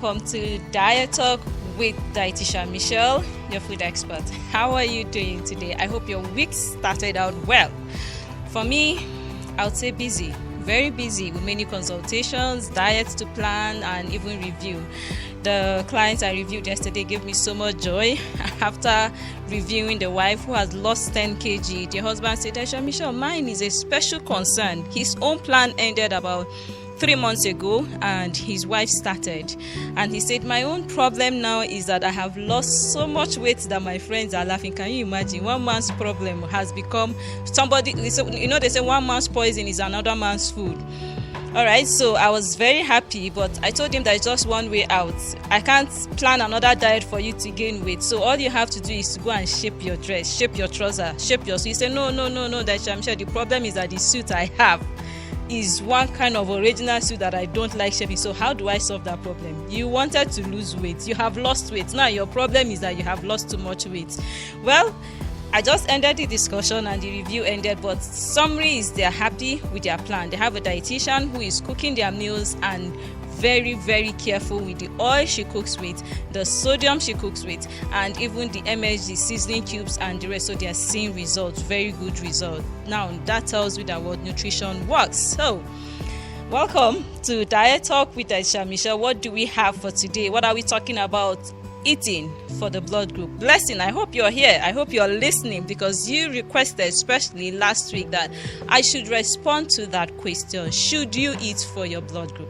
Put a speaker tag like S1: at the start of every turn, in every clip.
S1: welcome to Diet Talk with Dietitian Michelle, your food expert. How are you doing today? I hope your week started out well. For me, I would say busy, very busy with many consultations, diets to plan, and even review. The clients I reviewed yesterday gave me so much joy. After reviewing the wife who has lost 10 kg, the husband said, Dietitian Michelle, mine is a special concern. His own plan ended about 3 months ago and his wife started, and he said, my own problem now is that I have lost so much weight that my friends are laughing. Can you imagine? One man's problem has become somebody, they say one man's poison is another man's food. All right, so I was very happy, but I told him that it's just one way out. I can't plan another diet for you to gain weight. So all you have to do is to go and shape your dress, shape your trouser, shape your suit. He said, no, that I'm sure the problem is that the suit I have is one kind of original suit that I don't like shaping. So how do I solve that problem? You wanted to lose weight. You have lost weight. Now your problem is that you have lost too much weight. Well, I just ended the discussion and the review ended, but summary is they're happy with their plan. They have a dietitian who is cooking their meals and very, very careful with the oil she cooks with, the sodium she cooks with, and even the MSG seasoning cubes and the rest. So they are seeing results, very good results. Now that tells you that what nutrition works. So welcome to Diet Talk with Dietitian Michelle. What do we have for today? What are we talking about? Eating for the blood group. Blessing, I hope you're here. I hope you're listening, because you requested, especially last week, that I should respond to that question. Should you eat for your blood group?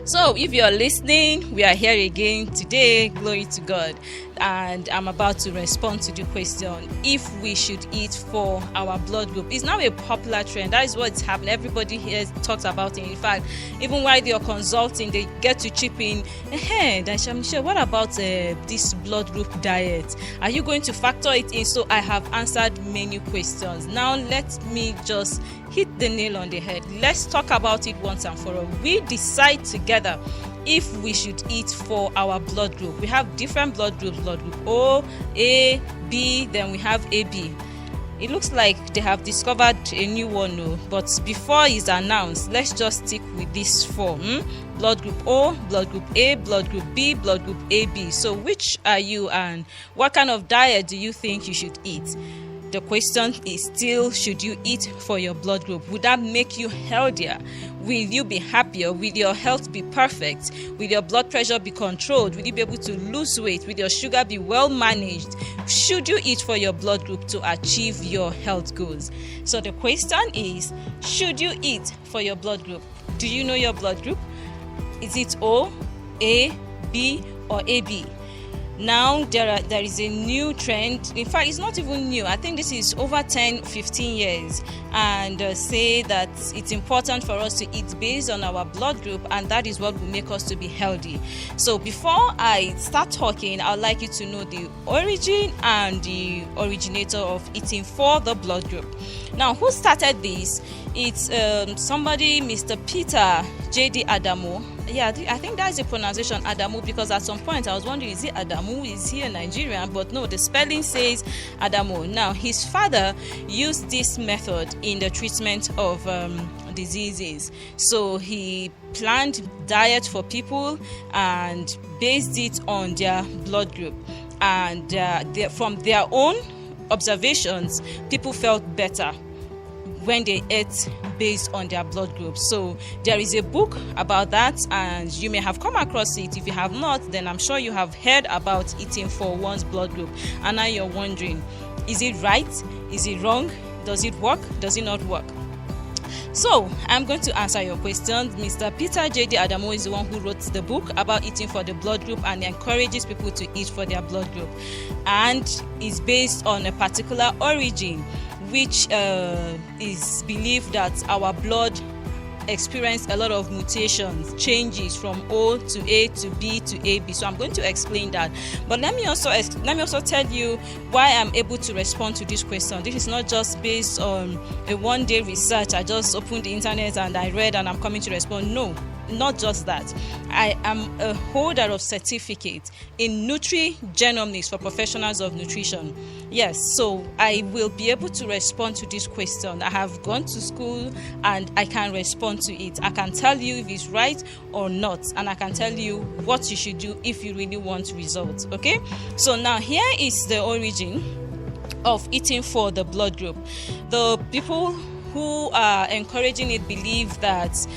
S1: So if you're listening, we are here again today. Glory to God. And I'm about to respond to the question if we should eat for our blood group. It's now a popular trend. That is what's happening. Everybody here talks about it. In fact, even while they are consulting, they get to chip in. Hey, Michelle, what about this blood group diet? Are you going to factor it in? So I have answered many questions. Now let me just hit the nail on the head. Let's talk about it once and for all. We decide together if we should eat for our blood group. We have different blood groups, blood group O, A, B, then we have AB. It looks like they have discovered a new one, no? But before it's announced, let's just stick with this four. Blood group O, blood group A, blood group B, blood group AB. So which are you, and what kind of diet do you think you should eat? The question is still, should you eat for your blood group? Would that make you healthier? Will you be happier? Will your health be perfect? Will your blood pressure be controlled? Will you be able to lose weight? Will your sugar be well managed? Should you eat for your blood group to achieve your health goals? So the question is, should you eat for your blood group? Do you know your blood group? Is it O, A, B, or AB? Now there is a new trend. In fact, it's not even new. I think this is over 10-15 years, and say that it's important for us to eat based on our blood group, and that is what will make us to be healthy. So before I start talking, I'd like you to know the origin and the originator of eating for the blood group. Now, who started this? It's somebody, Mr. Peter J.D. Adamo. Yeah, I think that's the pronunciation, Adamu, because at some point I was wondering, is it Adamu? Is he a Nigerian? But no, the spelling says Adamu. Now, his father used this method in the treatment of diseases. So he planned diet for people and based it on their blood group. And from their own observations, people felt better when they ate based on their blood group. So there is a book about that, and you may have come across it. If you have not, then I'm sure you have heard about eating for one's blood group, and now you're wondering, is it right? Is it wrong? Does it work? Does it not work? So I'm going to answer your questions. Mr. Peter J.D. Adamo is the one who wrote the book about eating for the blood group and encourages people to eat for their blood group, and is based on a particular origin, which is believed that our blood experienced a lot of mutations, changes from O to A to B to AB. So I'm going to explain that. But let me also tell you why I'm able to respond to this question. This is not just based on a one-day research. I just opened the internet and I read and I'm coming to respond. No. not just that, I am a holder of certificate in nutrigenomics for professionals of nutrition. Yes, so I will be able to respond to this question. I have gone to school and I can respond to it. I can tell you if it's right or not, and I can tell you what you should do if you really want results. Okay, so now here is the origin of eating for the blood group. The people who are encouraging it believe that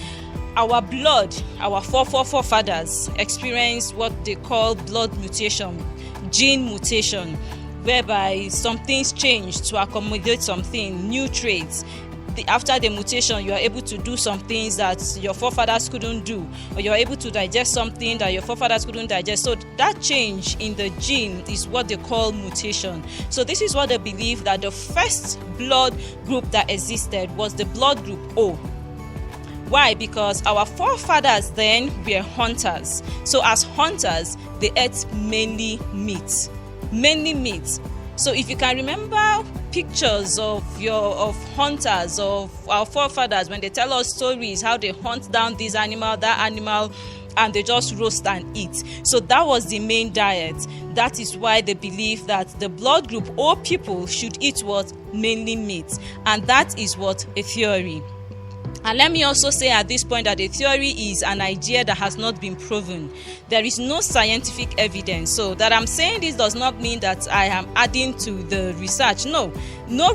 S1: our blood, our forefathers experienced what they call blood mutation, gene mutation, whereby some things change to accommodate something, new traits. After the mutation, you are able to do some things that your forefathers couldn't do, or you're able to digest something that your forefathers couldn't digest. So that change in the gene is what they call mutation. So this is what they believe, that the first blood group that existed was the blood group O. Why? Because our forefathers then were hunters. So as hunters, they ate mainly meat. So if you can remember pictures of hunters, of our forefathers, when they tell us stories how they hunt down this animal, that animal, and they just roast and eat. So that was the main diet. That is why they believe that the blood group O people should eat what? Mainly meat. And that is what? A theory. And let me also say at this point that a theory is an idea that has not been proven. There is no scientific evidence. So that I'm saying this does not mean that I am adding to the research. No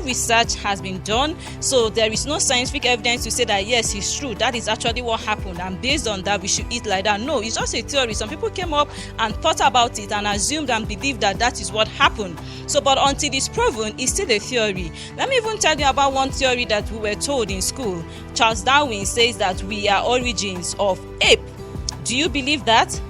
S1: research has been done. So there is no scientific evidence to say that yes, it's true, that is actually what happened, and based on that we should eat like that. No, it's just a theory. Some people came up and thought about it and assumed and believed that that is what happened. So but until it's proven, it's still a theory. Let me even tell you about one theory that we were told in school. Charles Darwin says that we are origins of ape. Do you believe that?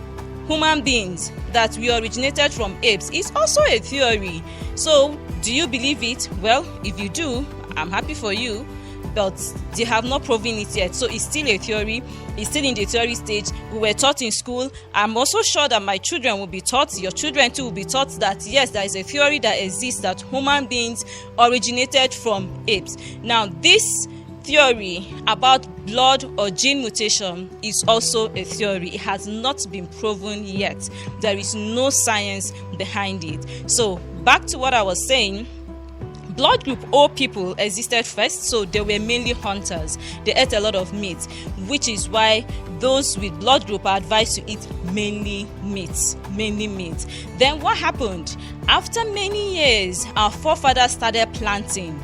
S1: Human beings, that we originated from apes, is also a theory. So do you believe it? Well, if you do, I'm happy for you, but they have not proven it yet. So it's still a theory. It's still in the theory stage. We were taught in school. I'm also sure that my children will be taught, your children too will be taught, that yes, there is a theory that exists that human beings originated from apes. Now this theory about blood or gene mutation is also a theory. It has not been proven yet. There is no science behind it. So back to what I was saying. Blood group O people existed first, so they were mainly hunters. They ate a lot of meat, which is why those with blood group are advised to eat mainly meat. Then what happened? After many years, our forefathers started planting.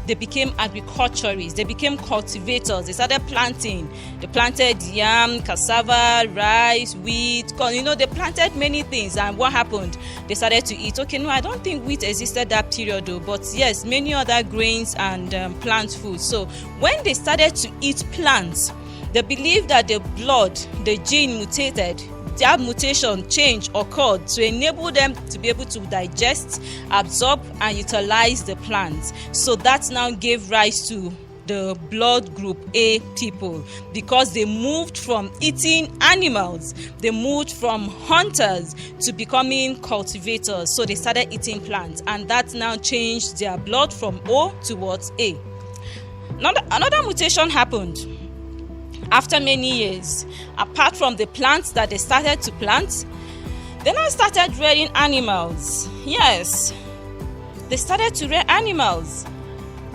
S1: They became agriculturists, they became cultivators, they started planting. They planted yam, cassava, rice, wheat, corn, they planted many things. And what happened? They started to eat. Okay, no, I don't think wheat existed that period though, but yes, many other grains and plant foods. So when they started to eat plants, they believed that the blood, the gene mutated. That mutation change occurred to enable them to be able to digest, absorb, and utilize the plants. So that now gave rise to the blood group A people, because they moved from eating animals, they moved from hunters to becoming cultivators. So they started eating plants, and that now changed their blood from O towards A. Another mutation happened. After many years, apart from the plants that they started to plant, they now started rearing animals. Yes, they started to rear animals.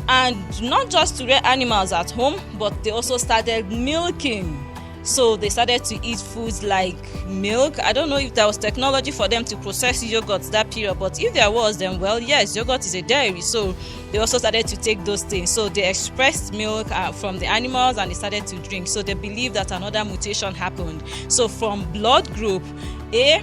S1: And not just to rear animals at home, but they also started milking. So they started to eat foods like milk. I don't know if there was technology for them to process yogurt that period, but if there was, then well, yes, yogurt is a dairy. So they also started to take those things. So they expressed milk from the animals and they started to drink. So they believe that another mutation happened. So from blood group A,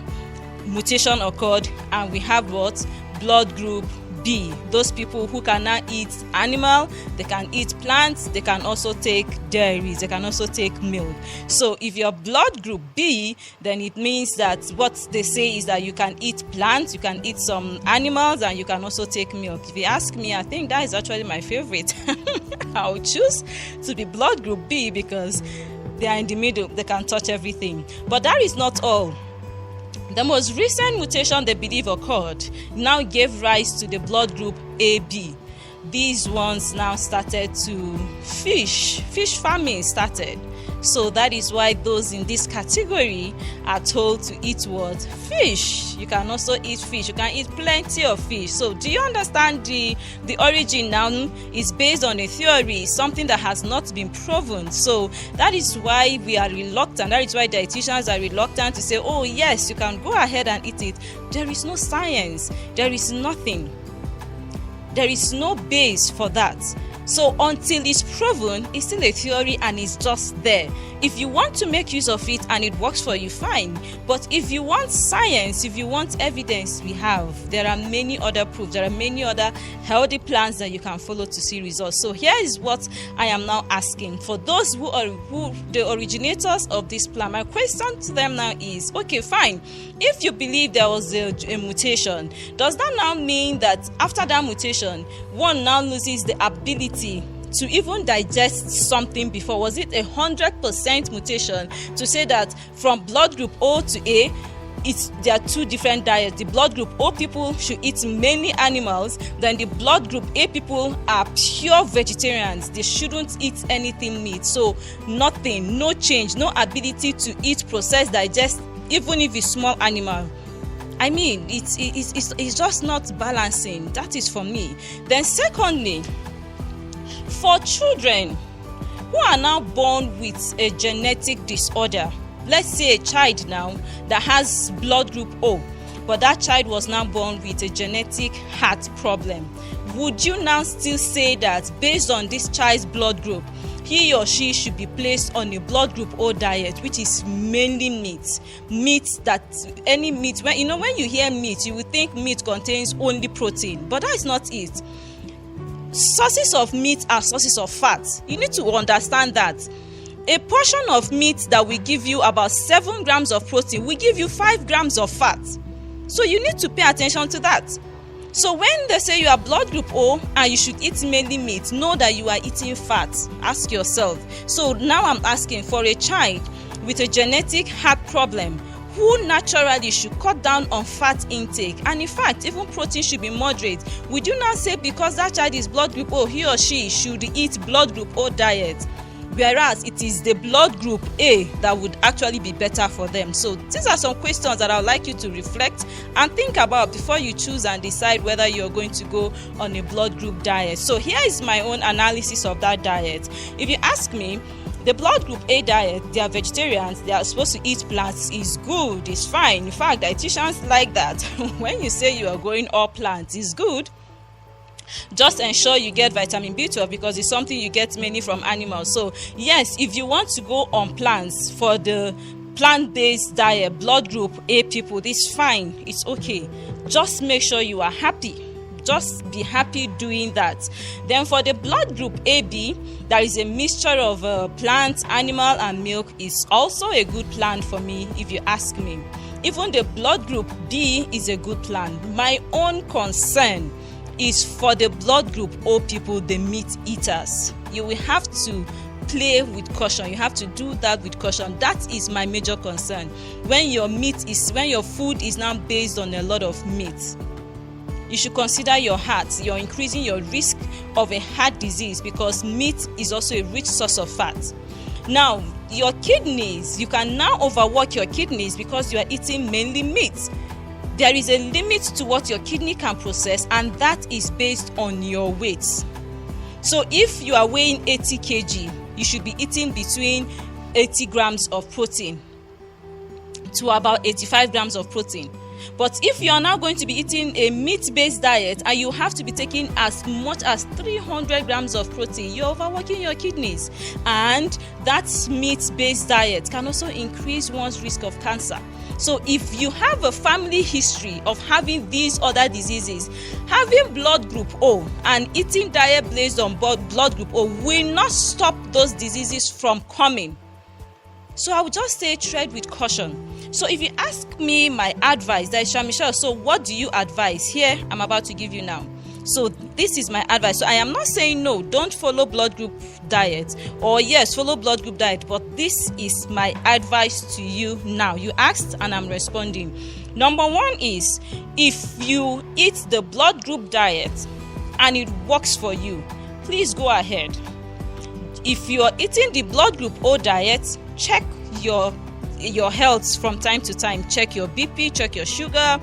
S1: mutation occurred, and we have what? Blood group B. Those people who can now eat animal, they can eat plants, they can also take dairies, they can also take milk. So if you're blood group B, then it means that what they say is that you can eat plants, you can eat some animals, and you can also take milk. If you ask me, I think that is actually my favorite. I would choose to be blood group B because they are in the middle, they can touch everything. But that is not all. The most recent mutation they believe occurred now gave rise to the blood group AB. These ones now started to fish farming started. So that is why those in this category are told to eat what? Fish. You can also eat fish. You can eat plenty of fish. So do you understand the origin now is based on a theory, something that has not been proven. So that is why we are reluctant. That is why dietitians are reluctant to say, oh yes, you can go ahead and eat it. There is no science. There is nothing. There is no base for that. So until it's proven, it's still a theory and it's just there. If you want to make use of it and it works for you, fine. But if you want science, if you want evidence, we have. There are many other proofs. There are many other healthy plans that you can follow to see results. So here is what I am now asking. For those who are the originators of this plan, my question to them now is, okay, fine. If you believe there was a mutation, does that now mean that after that mutation, one now loses the ability to even digest something before? Was it 100% mutation to say that from blood group O to A, there are two different diets? The blood group O people should eat mainly animals, then the blood group A people are pure vegetarians. They shouldn't eat anything meat. So nothing, no change, no ability to eat, process, digest, even if it's small animal. I mean, it's just not balancing. That is for me. Then secondly, for children who are now born with a genetic disorder, let's say a child now that has blood group O, but that child was now born with a genetic heart problem, would you now still say that based on this child's blood group, he or she should be placed on a blood group O diet, which is mainly meat? That any meat, when you hear meat, you would think meat contains only protein, but that is not it. Sources of meat are sources of fat. You need to understand that. A portion of meat that will give you about 7 grams of protein will give you 5 grams of fat. So you need to pay attention to that. So when they say you are blood group O and you should eat mainly meat, know that you are eating fat. Ask yourself. So now I'm asking, for a child with a genetic heart problem, who naturally should cut down on fat intake, and in fact even protein should be moderate, would you now say because that child is blood group O, he or she should eat blood group O diet, whereas it is the blood group A that would actually be better for them? So these are some questions that I would like you to reflect and think about before you choose and decide whether you're going to go on a blood group diet. So here is my own analysis of that diet. If you ask me, the blood group A diet, they are vegetarians, they are supposed to eat plants, is good, it's fine. In fact, dietitians like that. When you say you are going all plants, it's good. Just ensure you get vitamin B12 because it's something you get mainly from animals. So yes, if you want to go on plants for the plant-based diet, blood group A people, it's fine, it's okay. Just make sure you are happy. Just be happy doing that. Then for the blood group AB, there is a mixture of plant, animal and milk, is also a good plan for me if you ask me. Even the blood group B is a good plan. My own concern is for the blood group O people, the meat eaters. You will have to play with caution. You have to do that with caution. That is my major concern. When your food is now based on a lot of meat, you should consider your heart. You're increasing your risk of a heart disease because meat is also a rich source of fat. Now, your kidneys, you can now overwork your kidneys because you are eating mainly meat. There is a limit to what your kidney can process, and that is based on your weight. So if you are weighing 80 kg, you should be eating between 80 grams of protein to about 85 grams of protein. But if you are now going to be eating a meat-based diet and you have to be taking as much as 300 grams of protein, you're overworking your kidneys. And that meat-based diet can also increase one's risk of cancer. So if you have a family history of having these other diseases, having blood group O and eating diet based on blood group O will not stop those diseases from coming. So I would just say tread with caution. So if you ask me my advice, Daisha Michelle, so what do you advise? Here, I'm about to give you now. So this is my advice. So I am not saying no, don't follow blood group diet, or yes, follow blood group diet, but this is my advice to you now. You asked and I'm responding. Number one is, if you eat the blood group diet and it works for you, please go ahead. if you are eating the blood group O diet, check your health from time to time. Check your BP, check your sugar,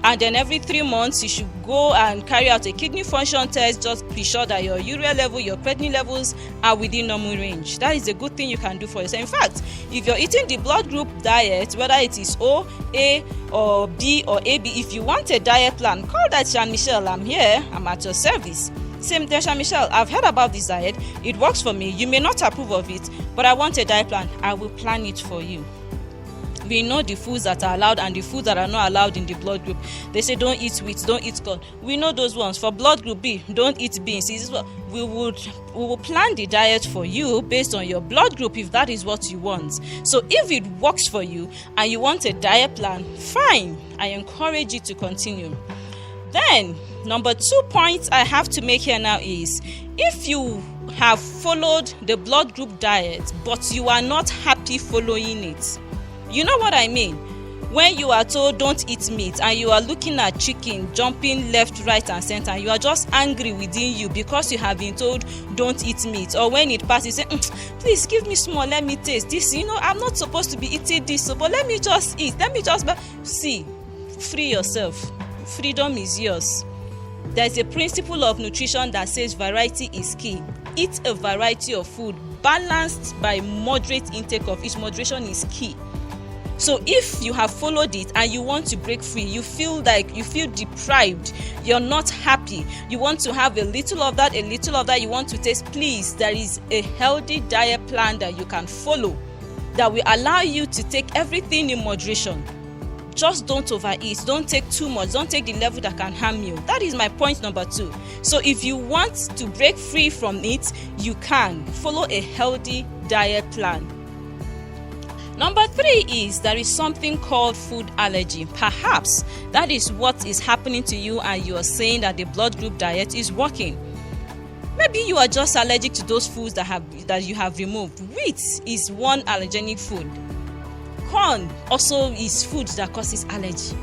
S1: and then every 3 months you should go and carry out a kidney function test. Just be sure that your urea level, your creatinine levels are within normal range. That is a good thing you can do for yourself. In fact, if you're eating the blood group diet, whether it is O, A, or B, or AB, if you want a diet plan, call that Jean Michel. I'm here, I'm at your service. Same day, Jean Michel, I've heard about this diet, it works for me. You may not approve of it, but I want a diet plan. I will plan it for you. We know the foods that are allowed and the foods that are not allowed in the blood group. They say don't eat wheat, don't eat corn. We know those ones. For blood group B, don't eat beans. We will plan the diet for you based on your blood group if that is what you want. So if it works for you and you want a diet plan, fine. I encourage you to continue. Then, number 2 point I have to make here now is, if you have followed the blood group diet but you are not happy following it, you know what I mean? When you are told don't eat meat and you are looking at chicken jumping left, right, and center, and you are just angry within you because you have been told don't eat meat. Or when it passes, you say, please give me small, let me taste this. I'm not supposed to be eating this, but let me just eat. See, free yourself. Freedom is yours. There's a principle of nutrition that says variety is key. Eat a variety of food balanced by moderate intake of each. Moderation is key. So if you have followed it and you want to break free, you feel deprived, you're not happy, you want to have a little of that, you want to taste, please, there is a healthy diet plan that you can follow that will allow you to take everything in moderation. Just don't overeat, don't take too much, don't take the level that can harm you. That is my point number 2. So if you want to break free from it, you can follow a healthy diet plan. Number 3 is there is something called food allergy. Perhaps that is what is happening to you and you are saying that the blood group diet is working. Maybe you are just allergic to those foods that you have removed. Wheat is one allergenic food. Corn also is food that causes allergy.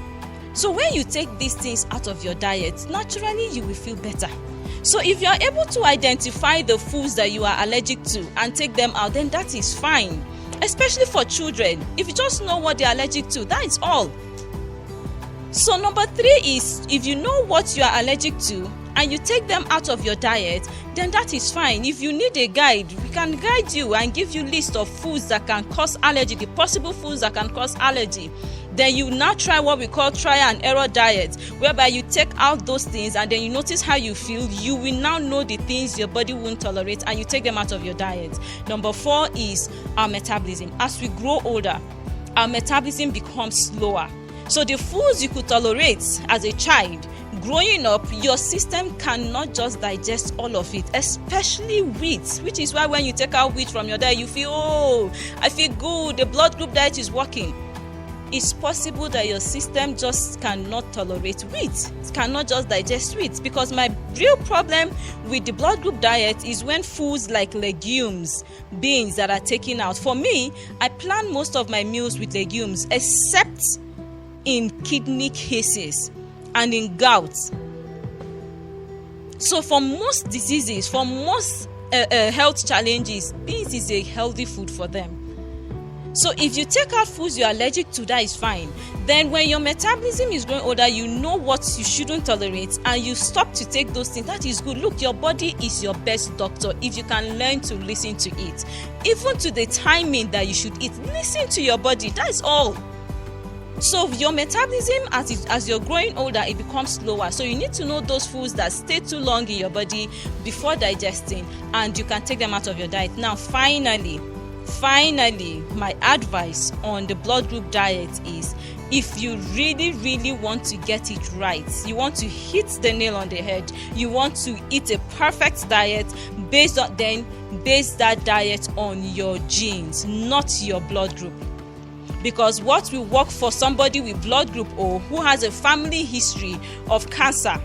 S1: So when you take these things out of your diet, naturally you will feel better. So if you are able to identify the foods that you are allergic to and take them out, then that is fine. Especially for children, if you just know what they're allergic to, that is all. So number 3 is, if you know what you are allergic to and you take them out of your diet, then that is fine. If you need a guide, we can guide you and give you list of foods that can cause allergy, the possible foods that can cause allergy. Then you now try what we call trial and error diet, whereby you take out those things and then you notice how you feel. You will now know the things your body won't tolerate and you take them out of your diet. Number 4 is our metabolism. As we grow older, our metabolism becomes slower. So the foods you could tolerate as a child, growing up, your system cannot just digest all of it, especially wheat, which is why when you take out wheat from your diet, you feel, I feel good, the blood group diet is working. It's possible that your system just cannot tolerate wheat. It cannot just digest wheat, because my real problem with the blood group diet is when foods like legumes, beans that are taken out. For me, I plan most of my meals with legumes, except in kidney cases and in gout. So for most diseases, for most health challenges, beans is a healthy food for them. So if you take out foods you're allergic to, that is fine. Then when your metabolism is growing older, you know what you shouldn't tolerate and you stop to take those things. That is good. Look, your body is your best doctor if you can learn to listen to it. Even to the timing that you should eat, listen to your body. That is all. So your metabolism, as you're growing older, it becomes slower. So you need to know those foods that stay too long in your body before digesting, and you can take them out of your diet. Now, finally, my advice on the blood group diet is, if you really want to get it right, you want to hit the nail on the head, you want to eat a perfect diet, base that diet on your genes, not your blood group. Because what will work for somebody with blood group O who has a family history of cancer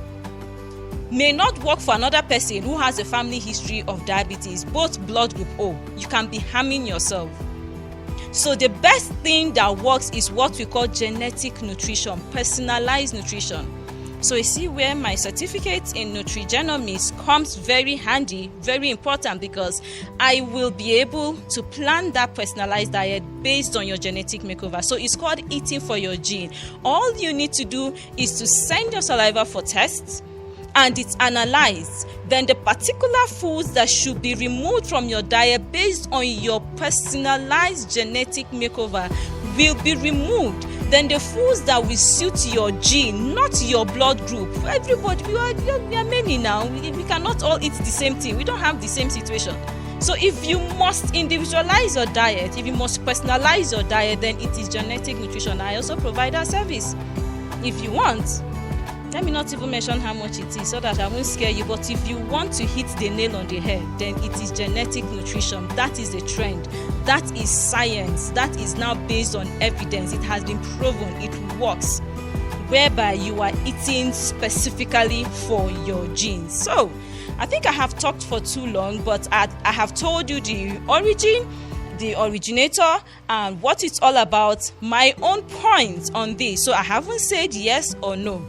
S1: may not work for another person who has a family history of diabetes, both blood group O. You can be harming yourself. So the best thing that works is what we call genetic nutrition, personalized nutrition. So you see where my certificate in nutrigenomics comes very handy, very important, because I will be able to plan that personalized diet based on your genetic makeover. So it's called eating for your gene. All you need to do is to send your saliva for tests, and it's analyzed. Then the particular foods that should be removed from your diet based on your personalized genetic makeover will be removed. Then the foods that will suit your gene, not your blood group. Everybody, we are many now. We cannot all eat the same thing. We don't have the same situation. So if you must individualize your diet, if you must personalize your diet, then it is genetic nutrition. I also provide that service. If you want, let me not even mention how much it is so that I won't scare you. But if you want to hit the nail on the head, then it is genetic nutrition. That is the trend. That is science. That is now based on evidence. It has been proven. It works. Whereby you are eating specifically for your genes. So, I think I have talked for too long, but I have told you the origin, the originator, and what it's all about, my own points on this. So I haven't said yes or no.